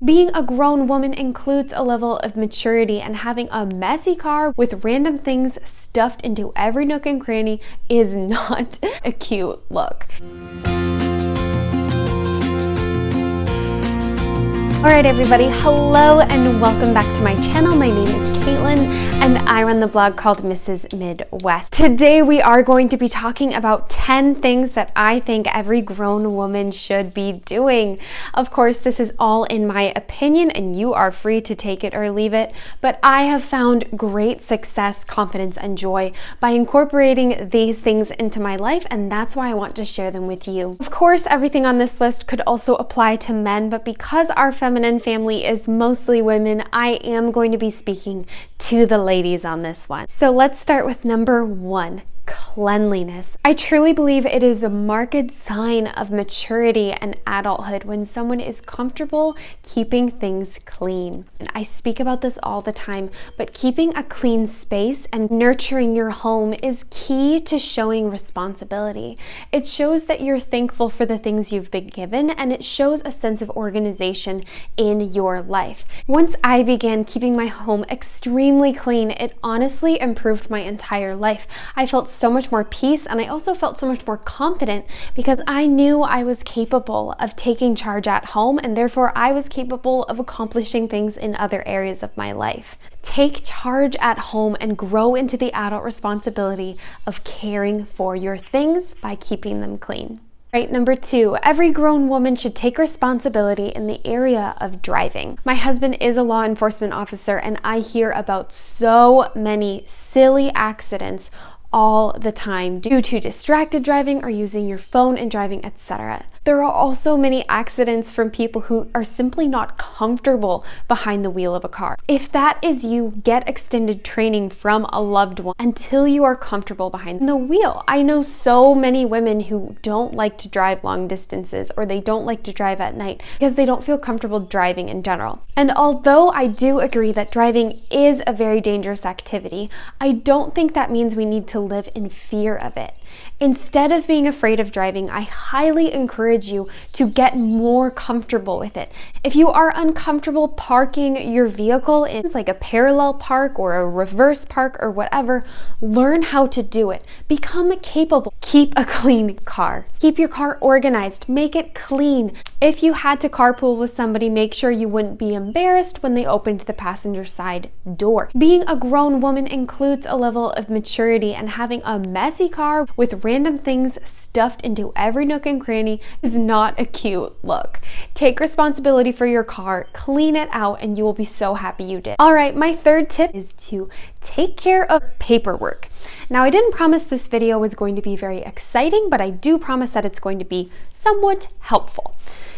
Being a grown woman includes a level of maturity, and having a messy car with random things stuffed into every nook and cranny is not a cute look. Alright everybody, hello and welcome back to my channel. My name is Caitlin and I run the blog called Mrs. Midwest. Today we are going to be talking about 10 things that I think every grown woman should be doing. Of course, this is all in my opinion and you are free to take it or leave it, but I have found great success, confidence, and joy by incorporating these things into my life, and that's why I want to share them with you. Of course, everything on this list could also apply to men, but because our feminine family is mostly women, I am going to be speaking to the ladies on this one. So let's start with number 1. Cleanliness. I truly believe it is a marked sign of maturity and adulthood when someone is comfortable keeping things clean. And I speak about this all the time, but keeping a clean space and nurturing your home is key to showing responsibility. It shows that you're thankful for the things you've been given, and it shows a sense of organization in your life. Once I began keeping my home extremely clean, it honestly improved my entire life. I felt so much more peace, and I also felt so much more confident because I knew I was capable of taking charge at home, and therefore I was capable of accomplishing things in other areas of my life. Take charge at home and grow into the adult responsibility of caring for your things by keeping them clean. Right, number 2, every grown woman should take responsibility in the area of driving. My husband is a law enforcement officer, and I hear about so many silly accidents all the time due to distracted driving or using your phone and driving, etc. There are also many accidents from people who are simply not comfortable behind the wheel of a car. If that is you, get extended training from a loved one until you are comfortable behind the wheel. I know so many women who don't like to drive long distances, or they don't like to drive at night because they don't feel comfortable driving in general. And although I do agree that driving is a very dangerous activity, I don't think that means we need to live in fear of it. Instead of being afraid of driving, I highly encourage you to get more comfortable with it. If you are uncomfortable parking your vehicle in like a parallel park or a reverse park or whatever, learn how to do it. Become capable. Keep a clean car. Keep your car organized. Make it clean. If you had to carpool with somebody, make sure you wouldn't be embarrassed when they opened the passenger side door. Being a grown woman includes a level of maturity, and having a messy car with random things stuffed into every nook and cranny is not a cute look. Take responsibility for your car, clean it out, and you will be so happy you did. All right, my 3rd tip is to take care of paperwork. Now, I didn't promise this video was going to be very exciting, but I do promise that it's going to be somewhat helpful.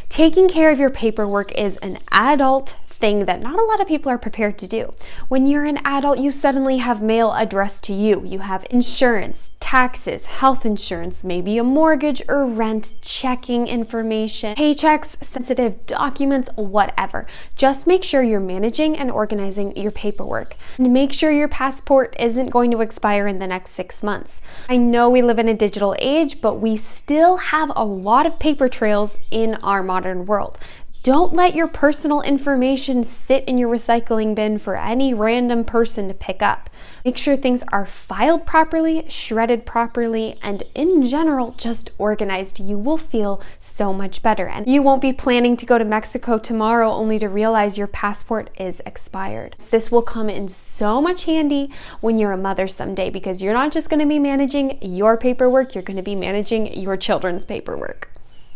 Taking care of your paperwork is an adult thing that not a lot of people are prepared to do. When you're an adult, you suddenly have mail addressed to you. You have insurance, taxes, health insurance, maybe a mortgage or rent, checking information, paychecks, sensitive documents, whatever. Just make sure you're managing and organizing your paperwork. And make sure your passport isn't going to expire in the next 6 months. I know we live in a digital age, but we still have a lot of paper trails in our modern world. Don't let your personal information sit in your recycling bin for any random person to pick up. Make sure things are filed properly, shredded properly, and in general, just organized. You will feel so much better. And you won't be planning to go to Mexico tomorrow only to realize your passport is expired. This will come in so much handy when you're a mother someday, because you're not just going to be managing your paperwork, you're going to be managing your children's paperwork.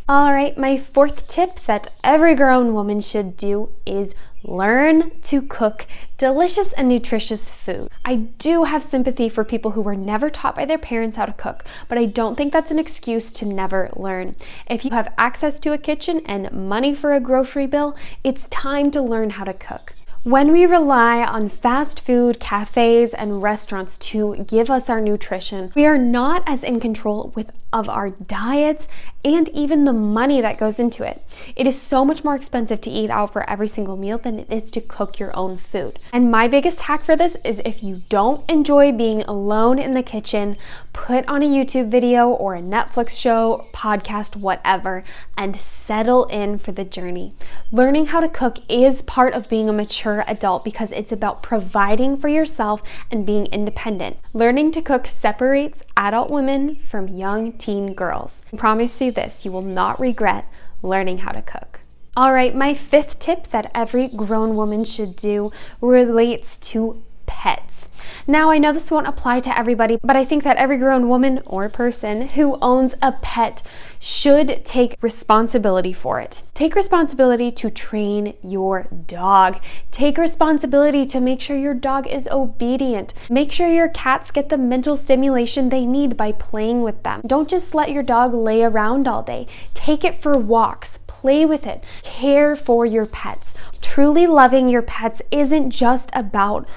All right, my 4th tip that every grown woman should do is learn to cook delicious and nutritious food. I do have sympathy for people who were never taught by their parents how to cook, but I don't think that's an excuse to never learn. If you have access to a kitchen and money for a grocery bill, it's time to learn how to cook. When we rely on fast food, cafes, and restaurants to give us our nutrition, we are not as in control of our diets and even the money that goes into it. It is so much more expensive to eat out for every single meal than it is to cook your own food. And my biggest hack for this is, if you don't enjoy being alone in the kitchen, put on a YouTube video or a Netflix show, podcast, whatever, and settle in for the journey. Learning how to cook is part of being a mature adult because it's about providing for yourself and being independent. Learning to cook separates adult women from young teen girls. I promise you this, you will not regret learning how to cook. All right, my fifth tip that every grown woman should do relates to pets. Now, I know this won't apply to everybody, but I think that every grown woman or person who owns a pet should take responsibility for it. Take responsibility to train your dog. Take responsibility to make sure your dog is obedient. Make sure your cats get the mental stimulation they need by playing with them. Don't just let your dog lay around all day. Take it for walks. Play with it. Care for your pets. Truly loving your pets isn't just about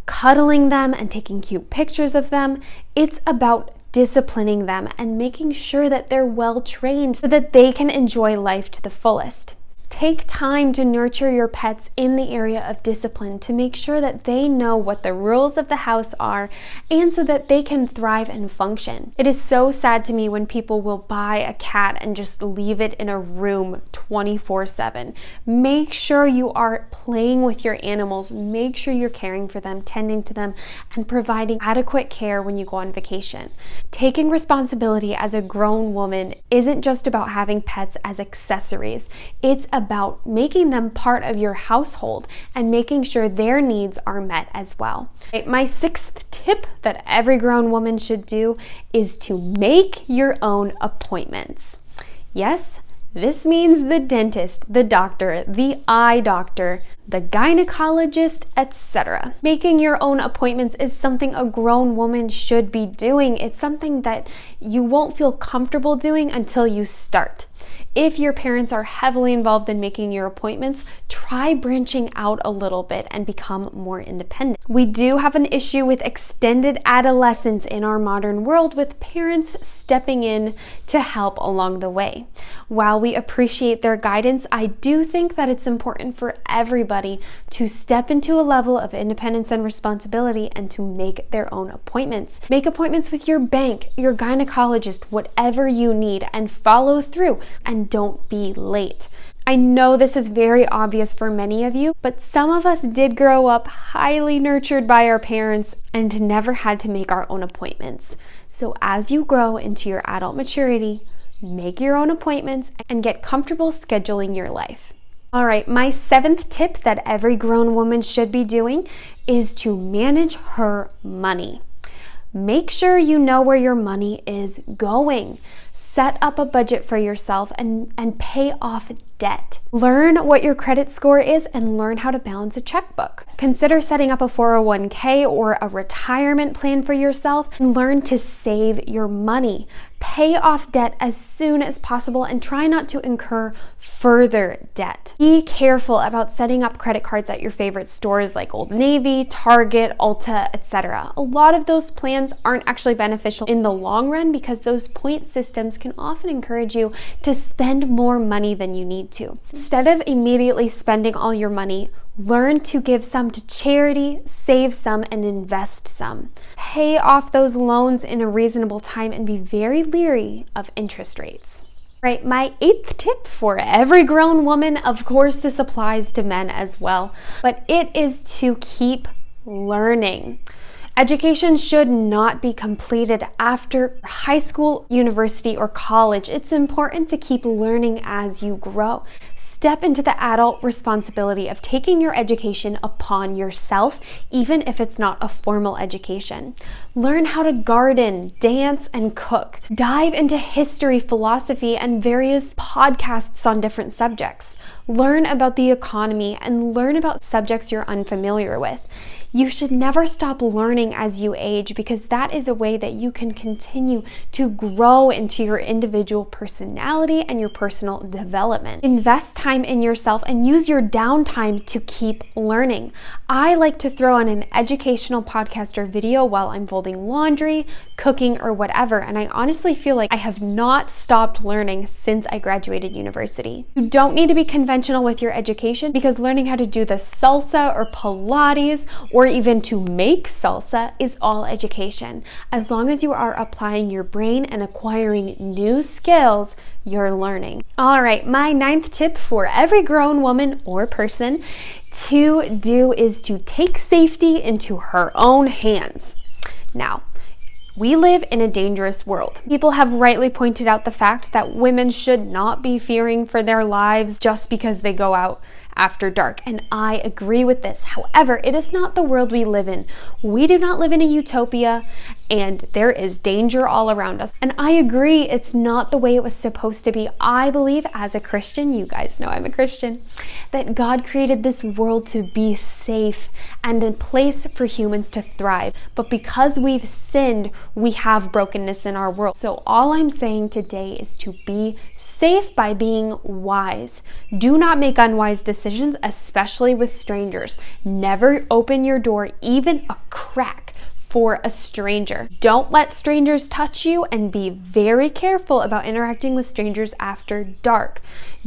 cuddling them and taking cute pictures of them. It's about disciplining them and making sure that they're well trained so that they can enjoy life to the fullest. Take time to nurture your pets in the area of discipline to make sure that they know what the rules of the house are and so that they can thrive and function. It is so sad to me when people will buy a cat and just leave it in a room 24/7. Make sure you are playing with your animals. Make sure you're caring for them, tending to them, and providing adequate care when you go on vacation. Taking responsibility as a grown woman isn't just about having pets as accessories. It's about making them part of your household and making sure their needs are met as well. My sixth tip that every grown woman should do is to make your own appointments. Yes, this means the dentist, the doctor, the eye doctor, the gynecologist, etc. Making your own appointments is something a grown woman should be doing. It's something that you won't feel comfortable doing until you start. If your parents are heavily involved in making your appointments, try branching out a little bit and become more independent. We do have an issue with extended adolescence in our modern world, with parents stepping in to help along the way. While we appreciate their guidance, I do think that it's important for everybody to step into a level of independence and responsibility and to make their own appointments. Make appointments with your bank, your gynecologist, whatever you need, and follow through. And don't be late. I know this is very obvious for many of you, but some of us did grow up highly nurtured by our parents and never had to make our own appointments. So as you grow into your adult maturity, make your own appointments and get comfortable scheduling your life. All right, my seventh tip that every grown woman should be doing is to manage her money. Make sure you know where your money is going. Set up a budget for yourself and pay off debt. Learn what your credit score is and learn how to balance a checkbook. Consider setting up a 401k or a retirement plan for yourself and learn to save your money. Pay off debt as soon as possible and try not to incur further debt. Be careful about setting up credit cards at your favorite stores like Old Navy, Target, Ulta, etc. A lot of those plans aren't actually beneficial in the long run because those point systems can often encourage you to spend more money than you need to. Instead of immediately spending all your money, learn to give some to charity, save some, and invest some. Pay off those loans in a reasonable time and be very leery of interest rates. Right, my eighth tip for every grown woman, of course this applies to men as well, but it is to keep learning. Education should not be completed after high school, university, or college. It's important to keep learning as you grow. Step into the adult responsibility of taking your education upon yourself, even if it's not a formal education. Learn how to garden, dance, and cook. Dive into history, philosophy, and various podcasts on different subjects. Learn about the economy and learn about subjects you're unfamiliar with. You should never stop learning as you age, because that is a way that you can continue to grow into your individual personality and your personal development. Invest time in yourself and use your downtime to keep learning. I like to throw on an educational podcast or video while I'm folding laundry, cooking, or whatever, and I honestly feel like I have not stopped learning since I graduated university. You don't need to be conventional with your education, because learning how to do the salsa or Pilates or even to make salsa is all education. As long as you are applying your brain and acquiring new skills, you're learning. All right, my 9th tip for every grown woman or person to do is to take safety into her own hands. Now, we live in a dangerous world. People have rightly pointed out the fact that women should not be fearing for their lives just because they go out after dark, and I agree with this. However, it is not the world we live in. We do not live in a utopia, and there is danger all around us. And I agree, it's not the way it was supposed to be. I believe, as a Christian, you guys know I'm a Christian, that God created this world to be safe and a place for humans to thrive. But because we've sinned, we have brokenness in our world. So all I'm saying today is to be safe by being wise. Do not make unwise decisions, especially with strangers. Never open your door even a crack for a stranger. Don't let strangers touch you, and be very careful about interacting with strangers after dark.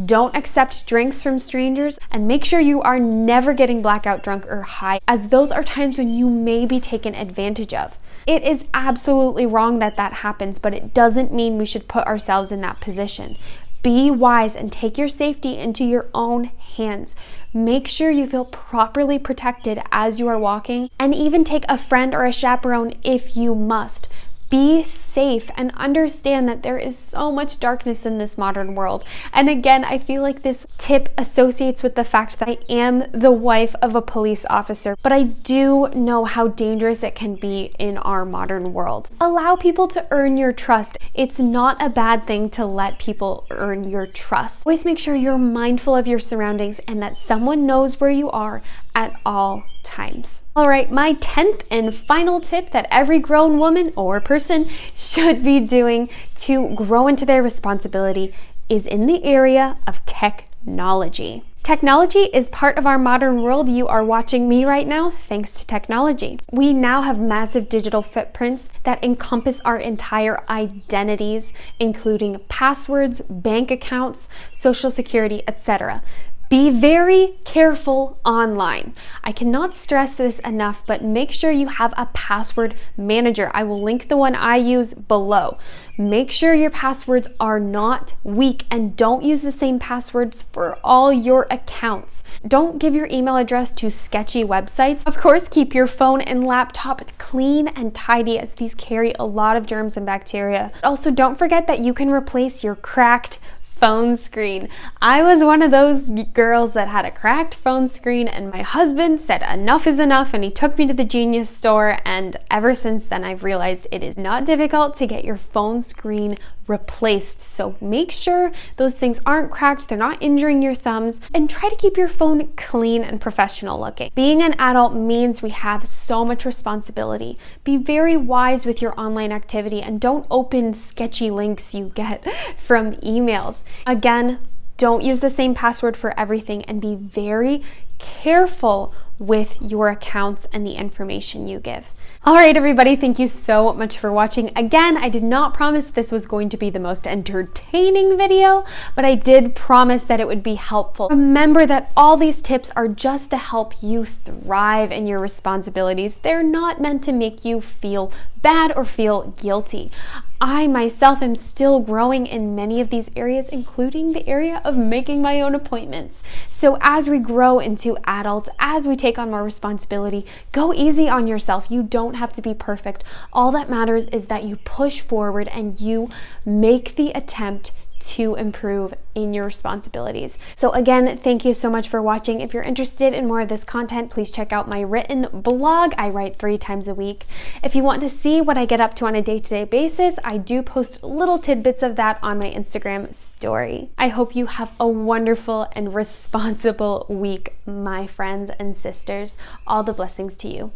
Don't accept drinks from strangers, and make sure you are never getting blackout drunk or high, as those are times when you may be taken advantage of. It is absolutely wrong that that happens, but it doesn't mean we should put ourselves in that position. Be wise and take your safety into your own hands. Make sure you feel properly protected as you are walking, and even take a friend or a chaperone if you must. Be safe and understand that there is so much darkness in this modern world. And again, I feel like this tip associates with the fact that I am the wife of a police officer, but I do know how dangerous it can be in our modern world. Allow people to earn your trust. It's not a bad thing to let people earn your trust. Always make sure you're mindful of your surroundings and that someone knows where you are at all times. All right, my 10th and final tip that every grown woman or person should be doing to grow into their responsibility is in the area of technology. Technology is part of our modern world. You are watching me right now thanks to technology. We now have massive digital footprints that encompass our entire identities, including passwords, bank accounts, social security, etc. Be very careful online. I cannot stress this enough, but make sure you have a password manager. I will link the one I use below. Make sure your passwords are not weak, and don't use the same passwords for all your accounts. Don't give your email address to sketchy websites. Of course, keep your phone and laptop clean and tidy, as these carry a lot of germs and bacteria. Also, don't forget that you can replace your cracked phone screen. I was one of those girls that had a cracked phone screen, and my husband said enough is enough, and he took me to the Genius store, and ever since then I've realized it is not difficult to get your phone screen replaced. So make sure those things aren't cracked, they're not injuring your thumbs, and try to keep your phone clean and professional looking. Being an adult means we have so much responsibility. Be very wise with your online activity, and don't open sketchy links you get from emails. Again, don't use the same password for everything, and be very careful with your accounts and the information you give. All right, everybody, thank you so much for watching. Again, I did not promise this was going to be the most entertaining video, but I did promise that it would be helpful. Remember that all these tips are just to help you thrive in your responsibilities. They're not meant to make you feel bad or feel guilty. I myself am still growing in many of these areas, including the area of making my own appointments. So as we grow into adults, as we take on more responsibility, go easy on yourself. You don't have to be perfect. All that matters is that you push forward and you make the attempt to improve in your responsibilities. So again, thank you so much for watching. If you're interested in more of this content, please check out my written blog. I write 3 times a week. If you want to see what I get up to on a day-to-day basis, I do post little tidbits of that on my Instagram story. I hope you have a wonderful and responsible week, my friends and sisters. All the blessings to you.